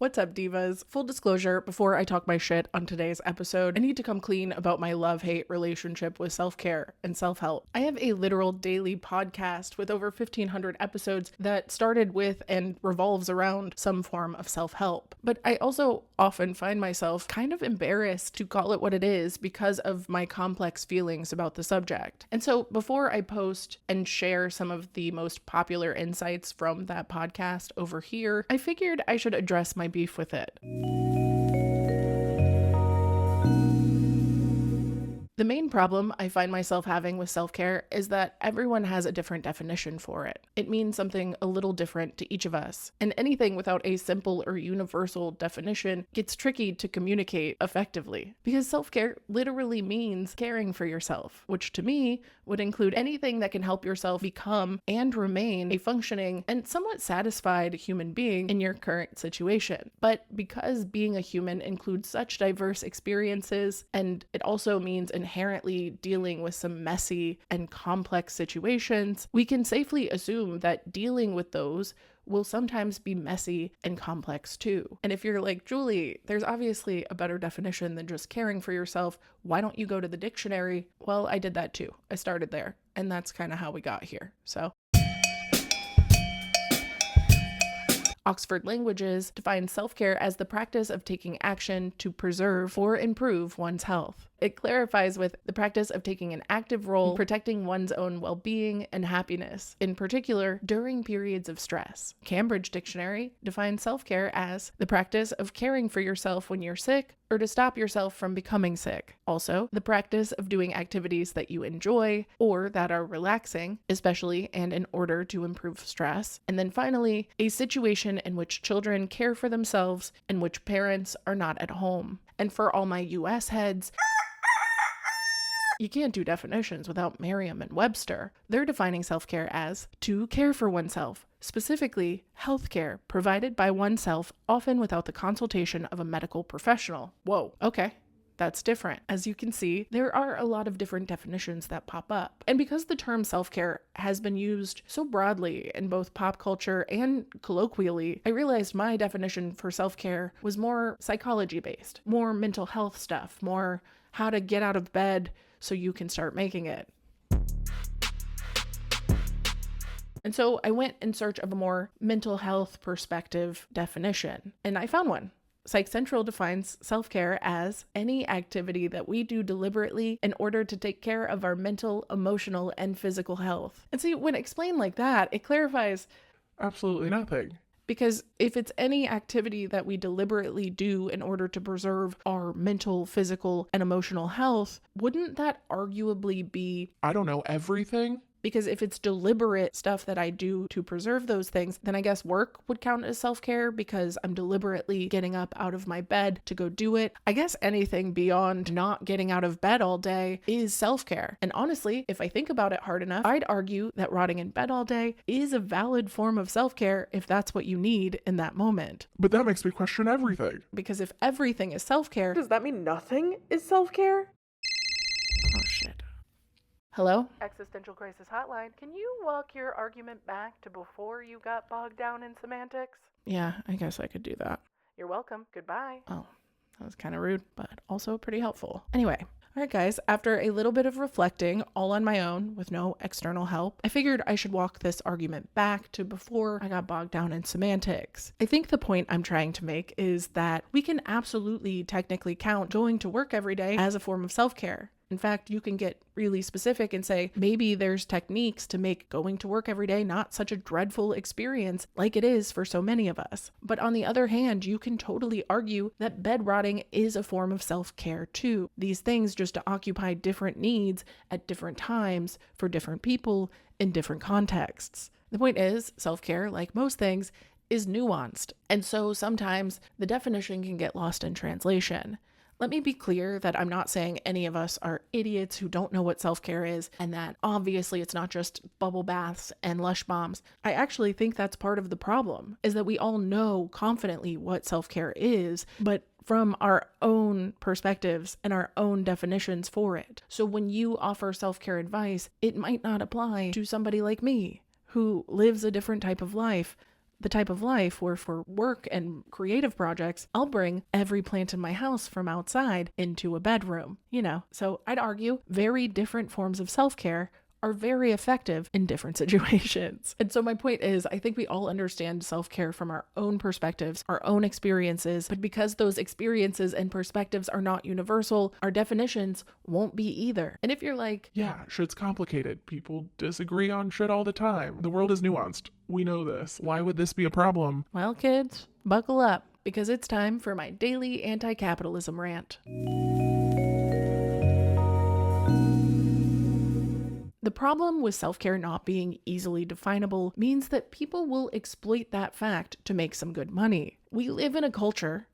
What's up, divas? Full disclosure, before I talk my shit on today's episode, I need to come clean about my love-hate relationship with self-care and self-help. I have a literal daily podcast with over 1,500 episodes that started with and revolves around some form of self-help. But I also often find myself kind of embarrassed to call it what it is because of my complex feelings about the subject. And so before I post and share some of the most popular insights from that podcast over here, I figured I should address my beef with it. The main problem I find myself having with self-care is that everyone has a different definition for it. It means something a little different to each of us, and anything without a simple or universal definition gets tricky to communicate effectively, because self-care literally means caring for yourself, which to me would include anything that can help yourself become and remain a functioning and somewhat satisfied human being in your current situation. But because being a human includes such diverse experiences, and it also means inherently dealing with some messy and complex situations, we can safely assume that dealing with those will sometimes be messy and complex too. And if you're like, Julie, there's obviously a better definition than just caring for yourself, why don't you go to the dictionary? Well, I did that too. I started there, and that's kind of how we got here. So Oxford Languages defines self-care as the practice of taking action to preserve or improve one's health. It clarifies with the practice of taking an active role in protecting one's own well-being and happiness, in particular during periods of stress. Cambridge Dictionary defines self-care as the practice of caring for yourself when you're sick or to stop yourself from becoming sick. Also, the practice of doing activities that you enjoy or that are relaxing, especially and in order to improve stress. And then finally, a situation in which children care for themselves and which parents are not at home. And for all my US heads, you can't do definitions without Merriam and Webster. They're defining self-care as to care for oneself, specifically healthcare provided by oneself, often without the consultation of a medical professional. Whoa, okay. That's different. As you can see, there are a lot of different definitions that pop up. And because the term self-care has been used so broadly in both pop culture and colloquially, I realized my definition for self-care was more psychology-based, more mental health stuff, more how to get out of bed so you can start making it. And so I went in search of a more mental health perspective definition, and I found one. Psych Central defines self-care as any activity that we do deliberately in order to take care of our mental, emotional, and physical health. And see, when explained like that, it clarifies absolutely nothing. Because if it's any activity that we deliberately do in order to preserve our mental, physical, and emotional health, wouldn't that arguably be, I don't know, everything? Because if it's deliberate stuff that I do to preserve those things, then I guess work would count as self-care because I'm deliberately getting up out of my bed to go do it. I guess anything beyond not getting out of bed all day is self-care. And honestly, if I think about it hard enough, I'd argue that rotting in bed all day is a valid form of self-care if that's what you need in that moment. But that makes me question everything. Because if everything is self-care, does that mean nothing is self-care? Oh shit. Hello? Existential Crisis Hotline. Can you walk your argument back to before you got bogged down in semantics? Yeah, I guess I could do that. You're welcome. Goodbye. Oh, that was kind of rude, but also pretty helpful. Anyway. All right, guys, after a little bit of reflecting, all on my own with no external help, I figured I should walk this argument back to before I got bogged down in semantics. I think the point I'm trying to make is that we can absolutely technically count going to work every day as a form of self-care. In fact, you can get really specific and say, maybe there's techniques to make going to work every day not such a dreadful experience like it is for so many of us. But on the other hand, you can totally argue that bed rotting is a form of self-care too. These things just occupy different needs at different times for different people in different contexts. The point is, self-care, like most things, is nuanced. And so sometimes the definition can get lost in translation. Let me be clear that I'm not saying any of us are idiots who don't know what self-care is, and that obviously it's not just bubble baths and Lush bombs. I actually think that's part of the problem, is that we all know confidently what self-care is, but from our own perspectives and our own definitions for it. So when you offer self-care advice, it might not apply to somebody like me, who lives a different type of life, the type of life where for work and creative projects, I'll bring every plant in my house from outside into a bedroom, So I'd argue very different forms of self-care are very effective in different situations. And so my point is, I think we all understand self-care from our own perspectives, our own experiences, but because those experiences and perspectives are not universal, our definitions won't be either. And if you're like, yeah, shit's complicated. People disagree on shit all the time. The world is nuanced. We know this. Why would this be a problem? Well, kids, buckle up, because it's time for my daily anti-capitalism rant. The problem with self-care not being easily definable means that people will exploit that fact to make some good money. We live in a culture...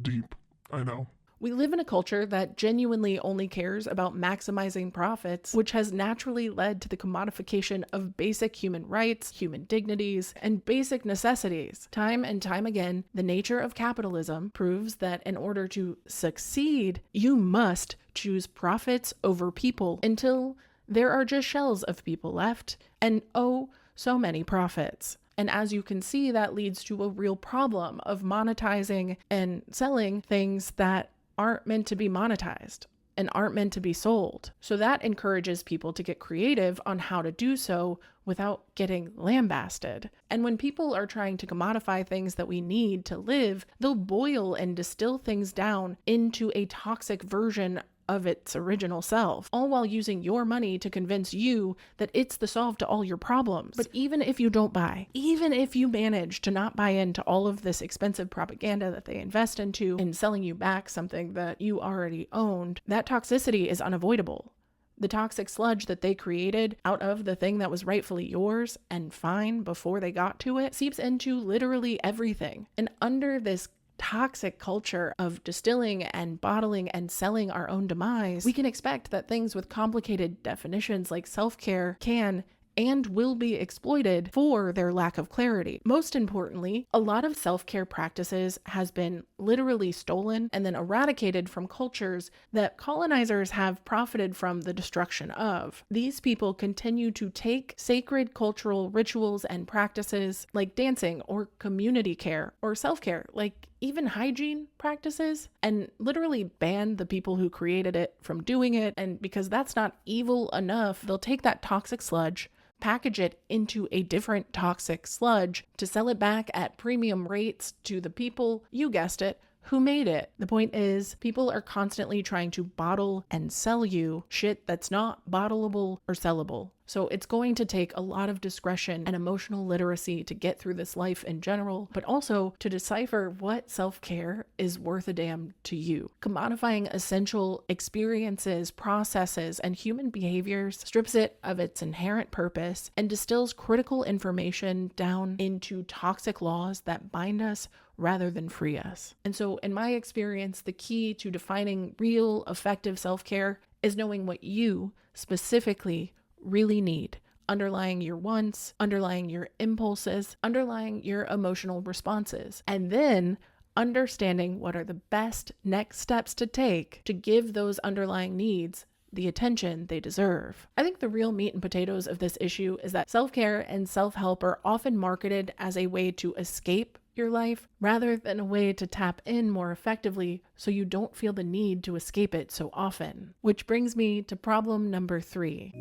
Deep, I know. We live in a culture that genuinely only cares about maximizing profits, which has naturally led to the commodification of basic human rights, human dignities, and basic necessities. Time and time again, the nature of capitalism proves that in order to succeed, you must choose profits over people until there are just shells of people left, and oh, so many profits. And as you can see, that leads to a real problem of monetizing and selling things that aren't meant to be monetized and aren't meant to be sold. So that encourages people to get creative on how to do so without getting lambasted. And when people are trying to commodify things that we need to live, they'll boil and distill things down into a toxic version of its original self, all while using your money to convince you that it's the solve to all your problems. But even if you don't buy, even if you manage to not buy into all of this expensive propaganda that they invest into in selling you back something that you already owned, that toxicity is unavoidable. The toxic sludge that they created out of the thing that was rightfully yours and fine before they got to it seeps into literally everything. And under this toxic culture of distilling and bottling and selling our own demise, we can expect that things with complicated definitions like self-care can and will be exploited for their lack of clarity. Most importantly, a lot of self-care practices has been literally stolen and then eradicated from cultures that colonizers have profited from the destruction of. These people continue to take sacred cultural rituals and practices like dancing or community care or self-care, like even hygiene practices, and literally ban the people who created it from doing it. And because that's not evil enough, they'll take that toxic sludge, package it into a different toxic sludge to sell it back at premium rates to the people, you guessed it, who made it. The point is, people are constantly trying to bottle and sell you shit that's not bottleable or sellable. So it's going to take a lot of discretion and emotional literacy to get through this life in general, but also to decipher what self-care is worth a damn to you. Commodifying essential experiences, processes, and human behaviors strips it of its inherent purpose and distills critical information down into toxic laws that bind us rather than free us. And so in my experience, the key to defining real effective self-care is knowing what you specifically really need, underlying your wants, underlying your impulses, underlying your emotional responses, and then understanding what are the best next steps to take to give those underlying needs the attention they deserve. I think the real meat and potatoes of this issue is that self-care and self-help are often marketed as a way to escape your life rather than a way to tap in more effectively so you don't feel the need to escape it so often. Which brings me to problem number 3.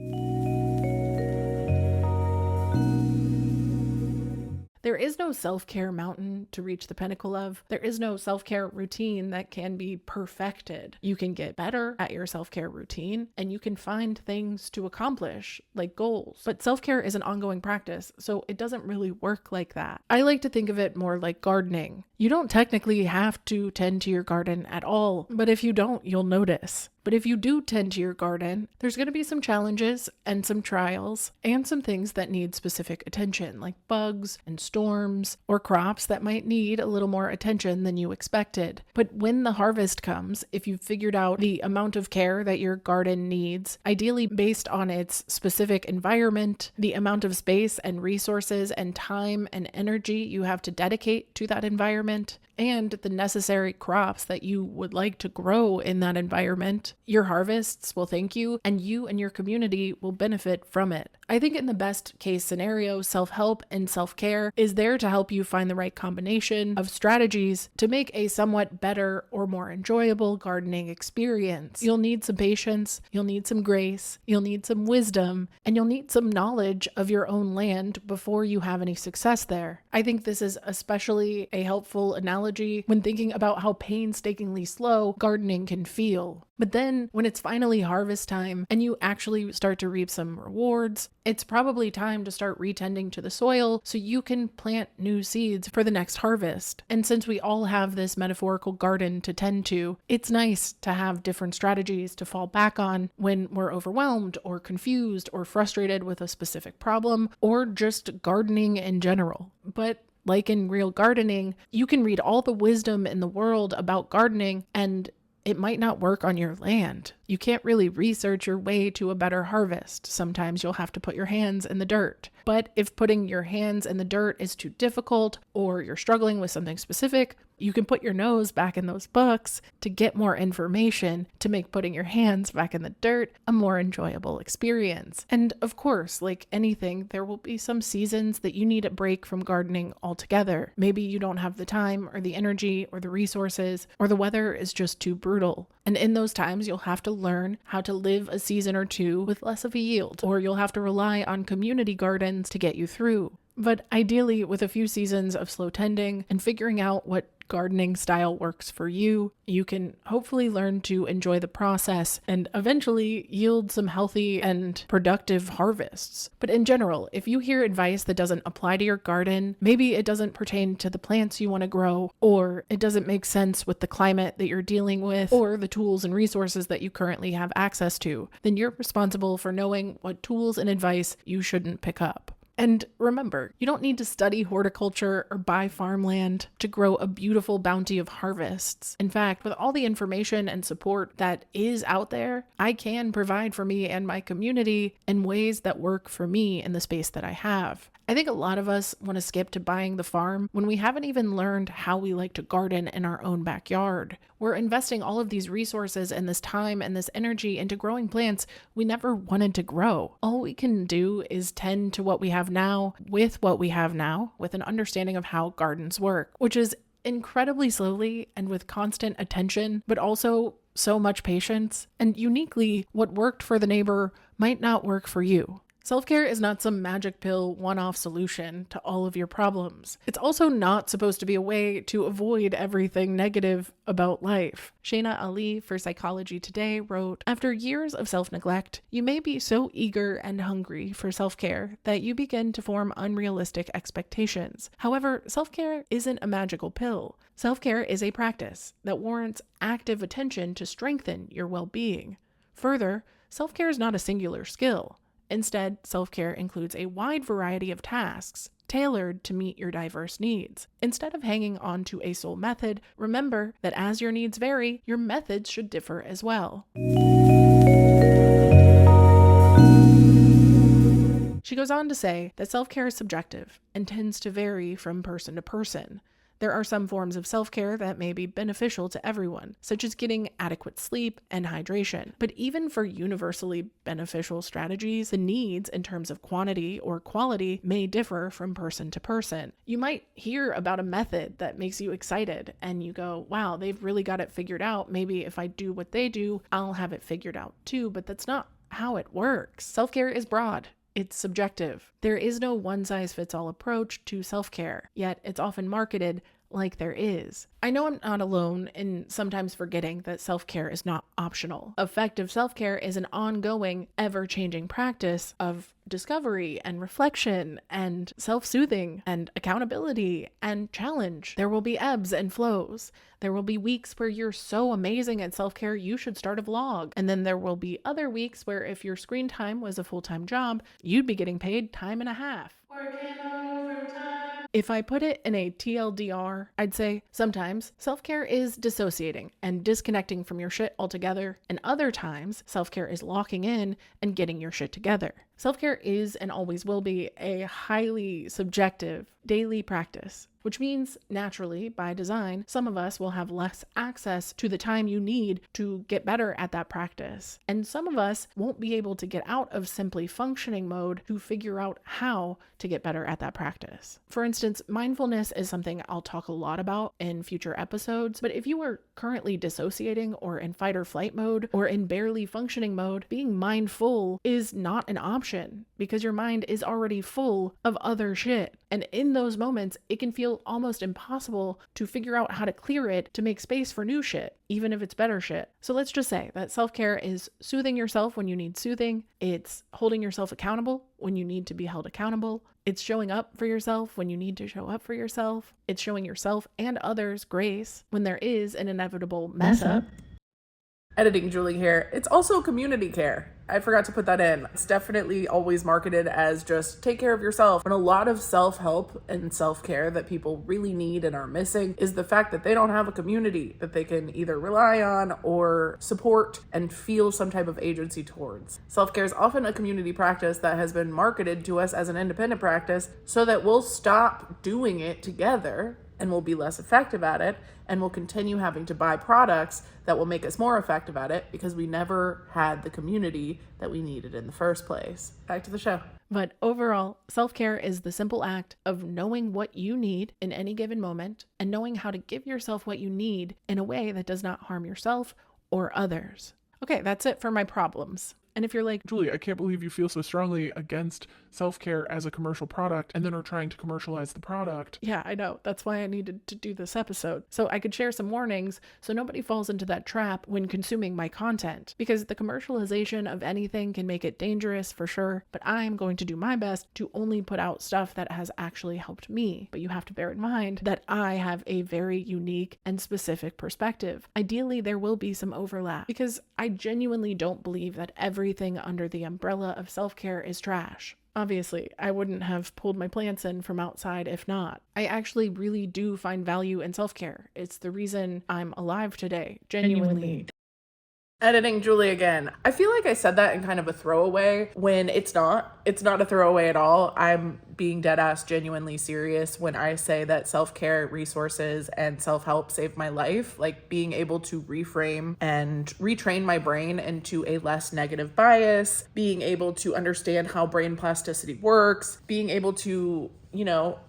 There is no self-care mountain to reach the pinnacle of. There is no self-care routine that can be perfected. You can get better at your self-care routine and you can find things to accomplish, like goals. But self-care is an ongoing practice, so it doesn't really work like that. I like to think of it more like gardening. You don't technically have to tend to your garden at all, but if you don't, you'll notice. But if you do tend to your garden, there's going to be some challenges and some trials and some things that need specific attention, like bugs and storms or crops that might need a little more attention than you expected. But when the harvest comes, if you've figured out the amount of care that your garden needs, ideally based on its specific environment, the amount of space and resources and time and energy you have to dedicate to that environment, and the necessary crops that you would like to grow in that environment, Your harvests will thank you, and you and your community will benefit from it. I think in the best case scenario, self-help and self-care is there to help you find the right combination of strategies to make a somewhat better or more enjoyable gardening experience. You'll need some patience, you'll need some grace, you'll need some wisdom, and you'll need some knowledge of your own land before you have any success there. I think this is especially a helpful analogy when thinking about how painstakingly slow gardening can feel. But then when it's finally harvest time and you actually start to reap some rewards, it's probably time to start retending to the soil so you can plant new seeds for the next harvest. And since we all have this metaphorical garden to tend to, it's nice to have different strategies to fall back on when we're overwhelmed or confused or frustrated with a specific problem or just gardening in general. But like in real gardening, you can read all the wisdom in the world about gardening and it might not work on your land. You can't really research your way to a better harvest. Sometimes you'll have to put your hands in the dirt. But if putting your hands in the dirt is too difficult or you're struggling with something specific, you can put your nose back in those books to get more information to make putting your hands back in the dirt a more enjoyable experience. And of course, like anything, there will be some seasons that you need a break from gardening altogether. Maybe you don't have the time or the energy or the resources, or the weather is just too brutal. And in those times, you'll have to learn how to live a season or two with less of a yield, or you'll have to rely on community gardens to get you through. But ideally, with a few seasons of slow tending and figuring out what gardening style works for you, you can hopefully learn to enjoy the process and eventually yield some healthy and productive harvests. But in general, if you hear advice that doesn't apply to your garden, maybe it doesn't pertain to the plants you want to grow, or it doesn't make sense with the climate that you're dealing with, or the tools and resources that you currently have access to, then you're responsible for knowing what tools and advice you shouldn't pick up. And remember, you don't need to study horticulture or buy farmland to grow a beautiful bounty of harvests. In fact, with all the information and support that is out there, I can provide for me and my community in ways that work for me in the space that I have. I think a lot of us want to skip to buying the farm when we haven't even learned how we like to garden in our own backyard. We're investing all of these resources and this time and this energy into growing plants we never wanted to grow. All we can do is tend to what we have now with what we have now, with an understanding of how gardens work, which is incredibly slowly and with constant attention, but also so much patience. And uniquely, what worked for the neighbor might not work for you. Self-care is not some magic pill one-off solution to all of your problems. It's also not supposed to be a way to avoid everything negative about life. Shayna Ali for Psychology Today wrote, "After years of self-neglect, you may be so eager and hungry for self-care that you begin to form unrealistic expectations. However, self-care isn't a magical pill. Self-care is a practice that warrants active attention to strengthen your well-being. Further, self-care is not a singular skill. Instead, self-care includes a wide variety of tasks tailored to meet your diverse needs. Instead of hanging on to a sole method, remember that as your needs vary, your methods should differ as well." She goes on to say that self-care is subjective and tends to vary from person to person. There are some forms of self-care that may be beneficial to everyone, such as getting adequate sleep and hydration. But even for universally beneficial strategies, the needs in terms of quantity or quality may differ from person to person. You might hear about a method that makes you excited and you go, wow, they've really got it figured out. Maybe if I do what they do, I'll have it figured out too, but that's not how it works. Self-care is broad. It's subjective. There is no one-size-fits-all approach to self-care, yet it's often marketed like there is. I know I'm not alone in sometimes forgetting that self-care is not optional. Effective self-care is an ongoing, ever-changing practice of discovery and reflection and self-soothing and accountability and challenge. There will be ebbs and flows. There will be weeks where you're so amazing at self-care you should start a vlog. And then there will be other weeks where if your screen time was a full-time job, you'd be getting paid time and a half. Working overtime. If I put it in a TLDR, I'd say sometimes self-care is dissociating and disconnecting from your shit altogether, and other times self-care is locking in and getting your shit together. Self-care is and always will be a highly subjective daily practice. which means naturally, by design, some of us will have less access to the time you need to get better at that practice. And some of us won't be able to get out of simply functioning mode to figure out how to get better at that practice. For instance, mindfulness is something I'll talk a lot about in future episodes, but if you are currently dissociating or in fight or flight mode or in barely functioning mode, being mindful is not an option because your mind is already full of other shit. And in those moments, it can feel almost impossible to figure out how to clear it to make space for new shit, even if it's better shit. So let's just say that self-care is soothing yourself when you need soothing. It's holding yourself accountable when you need to be held accountable. It's showing up for yourself when you need to show up for yourself. It's showing yourself and others grace when there is an inevitable mess up. Editing Julie here. It's also community care. I forgot to put that in. It's definitely always marketed as just take care of yourself. And a lot of self-help and self-care that people really need and are missing is the fact that they don't have a community that they can either rely on or support and feel some type of agency towards. Self-care is often a community practice that has been marketed to us as an independent practice so that we'll stop doing it together and we'll be less effective at it, and we'll continue having to buy products that will make us more effective at it because we never had the community that we needed in the first place. Back to the show. But overall, self-care is the simple act of knowing what you need in any given moment and knowing how to give yourself what you need in a way that does not harm yourself or others. Okay, that's it for my problems. And if you're like, Julie, I can't believe you feel so strongly against self-care as a commercial product and then are trying to commercialize the product. Yeah, I know. That's why I needed to do this episode. So I could share some warnings so nobody falls into that trap when consuming my content. Because the commercialization of anything can make it dangerous for sure, but I'm going to do my best to only put out stuff that has actually helped me. But you have to bear in mind that I have a very unique and specific perspective. Ideally, there will be some overlap because I genuinely don't believe that everything under the umbrella of self-care is trash. Obviously, I wouldn't have pulled my plants in from outside if not. I actually really do find value in self-care. It's the reason I'm alive today, genuinely. Editing Julie again. I feel like I said that in kind of a throwaway when it's not. It's not a throwaway at all. I'm being dead ass genuinely serious when I say that self-care resources and self-help saved my life. Like being able to reframe and retrain my brain into a less negative bias, being able to understand how brain plasticity works, being able to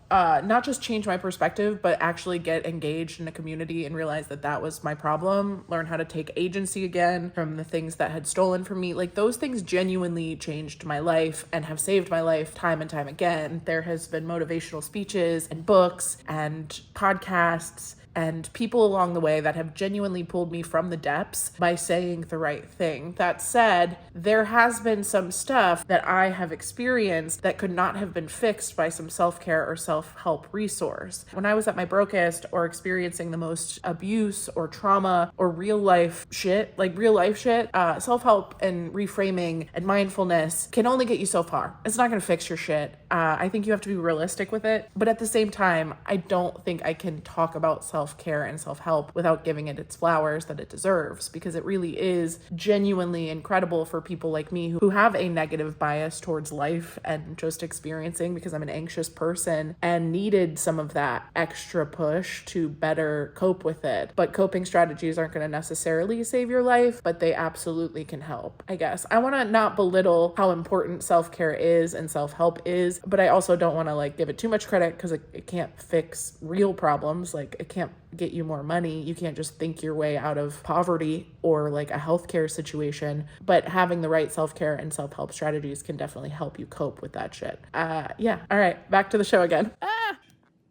not just change my perspective, but actually get engaged in a community and realize that that was my problem, learn how to take agency again from the things that had stolen from me. Like those things genuinely changed my life and have saved my life time and time again. There has been motivational speeches and books and podcasts and people along the way that have genuinely pulled me from the depths by saying the right thing. That said, there has been some stuff that I have experienced that could not have been fixed by some self-care or self-help resource. When I was at my brokest or experiencing the most abuse or trauma or real life shit, self-help and reframing and mindfulness can only get you so far. It's not going to fix your shit. I think you have to be realistic with it. But at the same time, I don't think I can talk about self-care and self-help without giving it its flowers that it deserves, because it really is genuinely incredible for people like me who have a negative bias towards life and just experiencing, because I'm an anxious person and needed some of that extra push to better cope with it. But coping strategies aren't going to necessarily save your life, but they absolutely can help, I guess. I want to not belittle how important self-care is and self-help is, but I also don't want to give it too much credit because it can't fix real problems. It can't get you more money. You can't just think your way out of poverty or a healthcare situation, but having the right self-care and self-help strategies can definitely help you cope with that shit. Yeah. All right. Back to the show again.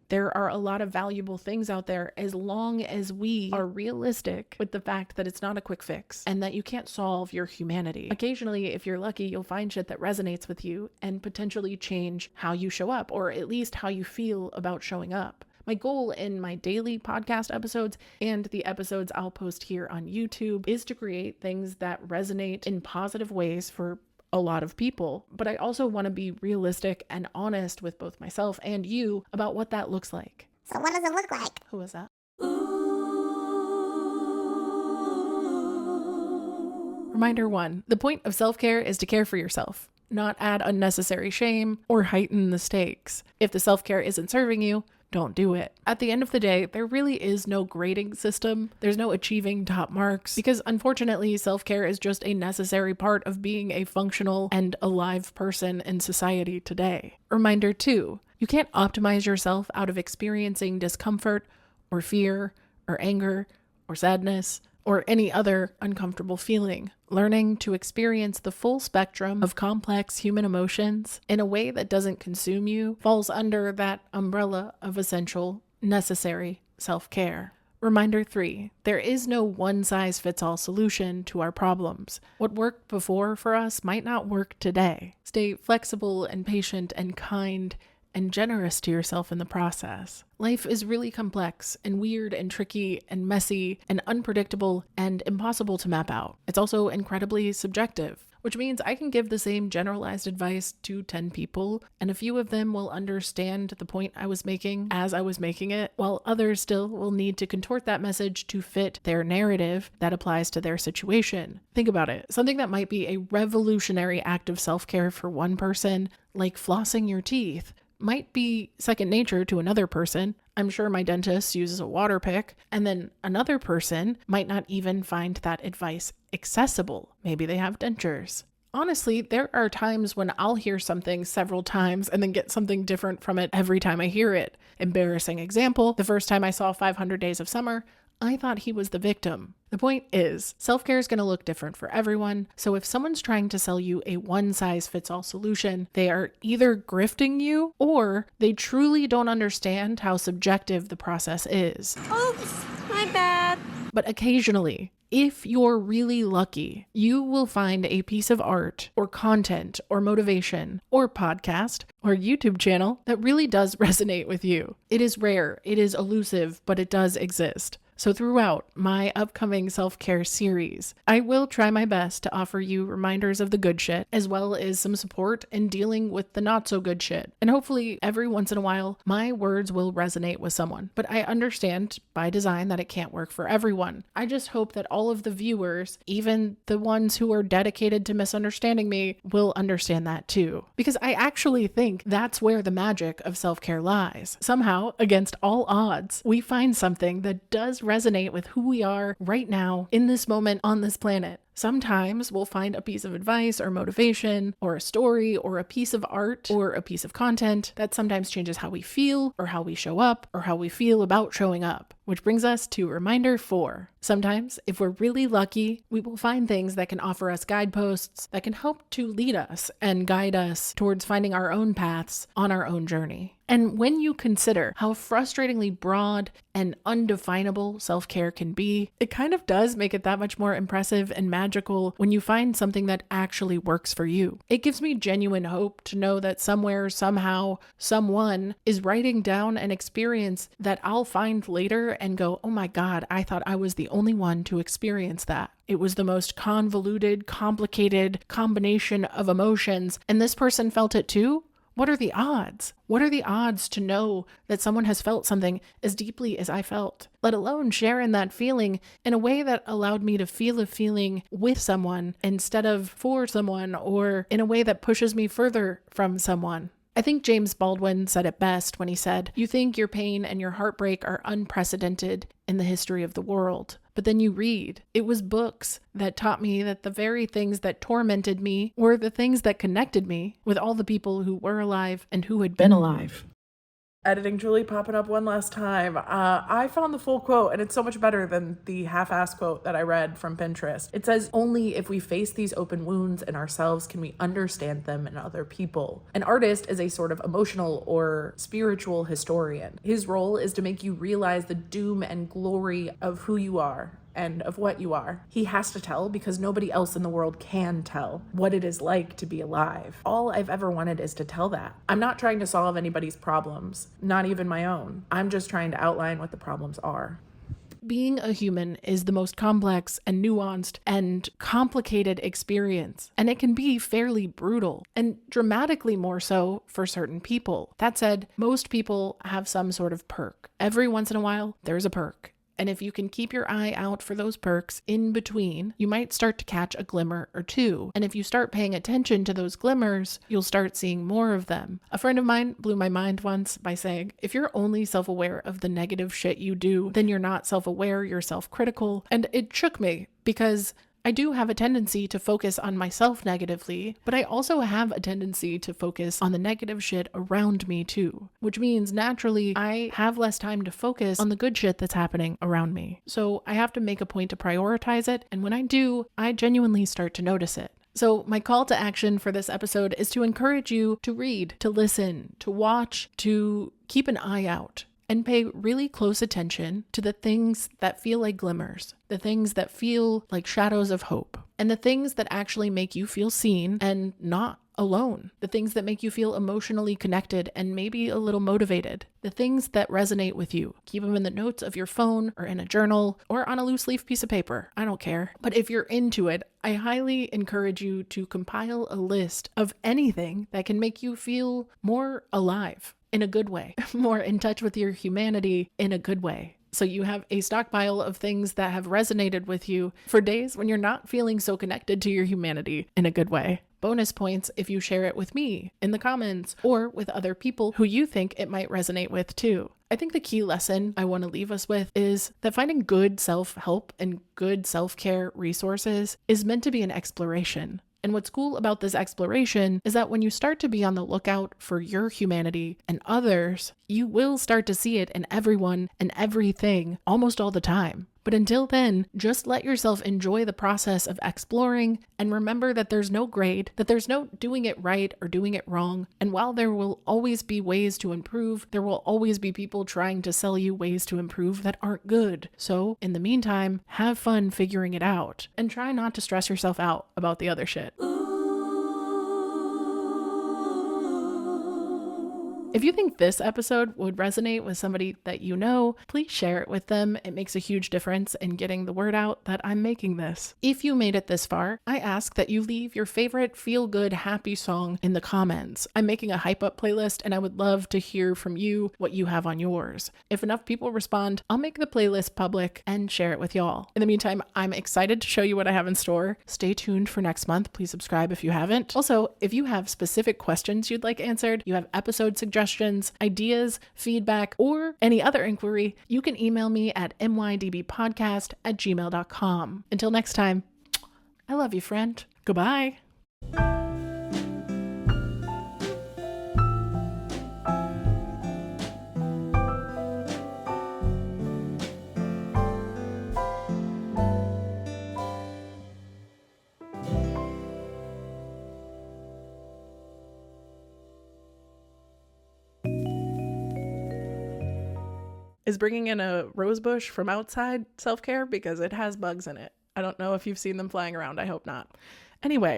There are a lot of valuable things out there as long as we are realistic with the fact that it's not a quick fix and that you can't solve your humanity. Occasionally, if you're lucky, you'll find shit that resonates with you and potentially change how you show up, or at least how you feel about showing up. My goal in my daily podcast episodes and the episodes I'll post here on YouTube is to create things that resonate in positive ways for a lot of people, but I also want to be realistic and honest with both myself and you about what that looks like. So what does it look like? Who was that? Reminder 1, the point of self-care is to care for yourself, not add unnecessary shame or heighten the stakes. If the self-care isn't serving you, don't do it. At the end of the day, there really is no grading system. There's no achieving top marks because unfortunately, self-care is just a necessary part of being a functional and alive person in society today. Reminder 2, you can't optimize yourself out of experiencing discomfort or fear or anger or sadness or any other uncomfortable feeling. Learning to experience the full spectrum of complex human emotions in a way that doesn't consume you falls under that umbrella of essential, necessary self-care. Reminder 3, there is no one-size-fits-all solution to our problems. What worked before for us might not work today. Stay flexible and patient and kind and generous to yourself in the process. Life is really complex and weird and tricky and messy and unpredictable and impossible to map out. It's also incredibly subjective, which means I can give the same generalized advice to 10 people, and a few of them will understand the point I was making as I was making it, while others still will need to contort that message to fit their narrative that applies to their situation. Think about it. Something that might be a revolutionary act of self-care for one person, like flossing your teeth, might be second nature to another person. I'm sure my dentist uses a water pick, and then another person might not even find that advice accessible. Maybe they have dentures. Honestly, there are times when I'll hear something several times and then get something different from it every time I hear it. Embarrassing example, the first time I saw 500 Days of Summer, I thought he was the victim. The point is, self-care is going to look different for everyone, so if someone's trying to sell you a one-size-fits-all solution, they are either grifting you or they truly don't understand how subjective the process is. Oops, my bad. But occasionally, if you're really lucky, you will find a piece of art or content or motivation or podcast or YouTube channel that really does resonate with you. It is rare, it is elusive, but it does exist. So throughout my upcoming self-care series, I will try my best to offer you reminders of the good shit, as well as some support in dealing with the not so good shit. And hopefully every once in a while, my words will resonate with someone. But I understand by design that it can't work for everyone. I just hope that all of the viewers, even the ones who are dedicated to misunderstanding me, will understand that too. Because I actually think that's where the magic of self-care lies. Somehow, against all odds, we find something that does resonate with who we are right now in this moment on this planet. Sometimes we'll find a piece of advice or motivation or a story or a piece of art or a piece of content that sometimes changes how we feel or how we show up or how we feel about showing up. Which brings us to reminder 4. Sometimes, if we're really lucky, we will find things that can offer us guideposts that can help to lead us and guide us towards finding our own paths on our own journey. And when you consider how frustratingly broad and undefinable self-care can be, it kind of does make it that much more impressive and magical when you find something that actually works for you. It gives me genuine hope to know that somewhere, somehow, someone is writing down an experience that I'll find later and go, oh my God, I thought I was the only one to experience that. It was the most convoluted, complicated combination of emotions, and this person felt it too? What are the odds? What are the odds to know that someone has felt something as deeply as I felt, let alone share in that feeling in a way that allowed me to feel a feeling with someone instead of for someone, or in a way that pushes me further from someone? I think James Baldwin said it best when he said, "You think your pain and your heartbreak are unprecedented in the history of the world. But then you read. It was books that taught me that the very things that tormented me were the things that connected me with all the people who were alive and who had been alive." Editing Julie popping up one last time. I found the full quote, and it's so much better than the half-assed quote that I read from Pinterest. It says, "Only if we face these open wounds in ourselves can we understand them in other people." An artist is a sort of emotional or spiritual historian. His role is to make you realize the doom and glory of who you are and of what you are. He has to tell because nobody else in the world can tell what it is like to be alive. All I've ever wanted is to tell that. I'm not trying to solve anybody's problems, not even my own. I'm just trying to outline what the problems are. Being a human is the most complex and nuanced and complicated experience, and it can be fairly brutal, and dramatically more so for certain people. That said, most people have some sort of perk. Every once in a while, there's a perk. And if you can keep your eye out for those perks in between, you might start to catch a glimmer or two. And if you start paying attention to those glimmers, you'll start seeing more of them. A friend of mine blew my mind once by saying, if you're only self-aware of the negative shit you do, then you're not self-aware, you're self-critical. And it shook me because I do have a tendency to focus on myself negatively, but I also have a tendency to focus on the negative shit around me too, which means naturally I have less time to focus on the good shit that's happening around me. So I have to make a point to prioritize it, and when I do, I genuinely start to notice it. So my call to action for this episode is to encourage you to read, to listen, to watch, to keep an eye out, and pay really close attention to the things that feel like glimmers, the things that feel like shadows of hope, and the things that actually make you feel seen and not alone, the things that make you feel emotionally connected and maybe a little motivated, the things that resonate with you. Keep them in the notes of your phone or in a journal or on a loose leaf piece of paper. I don't care. But if you're into it, I highly encourage you to compile a list of anything that can make you feel more alive in a good way, more in touch with your humanity in a good way. So you have a stockpile of things that have resonated with you for days when you're not feeling so connected to your humanity in a good way. Bonus points if you share it with me in the comments or with other people who you think it might resonate with too. I think the key lesson I want to leave us with is that finding good self-help and good self-care resources is meant to be an exploration. And what's cool about this exploration is that when you start to be on the lookout for your humanity and others, you will start to see it in everyone and everything almost all the time. But until then, just let yourself enjoy the process of exploring and remember that there's no grade, that there's no doing it right or doing it wrong. And while there will always be ways to improve, there will always be people trying to sell you ways to improve that aren't good. So in the meantime, have fun figuring it out and try not to stress yourself out about the other shit. If you think this episode would resonate with somebody that you know, please share it with them. It makes a huge difference in getting the word out that I'm making this. If you made it this far, I ask that you leave your favorite feel-good, happy song in the comments. I'm making a hype up playlist and I would love to hear from you what you have on yours. If enough people respond, I'll make the playlist public and share it with y'all. In the meantime, I'm excited to show you what I have in store. Stay tuned for next month. Please subscribe if you haven't. Also, if you have specific questions you'd like answered, you have episode suggestions, ideas, feedback, or any other inquiry, you can email me at mydbpodcast@gmail.com. Until next time, I love you, friend. Goodbye. Is bringing in a rose bush from outside self-care? Because it has bugs in it. I don't know if you've seen them flying around. I hope not. Anyway,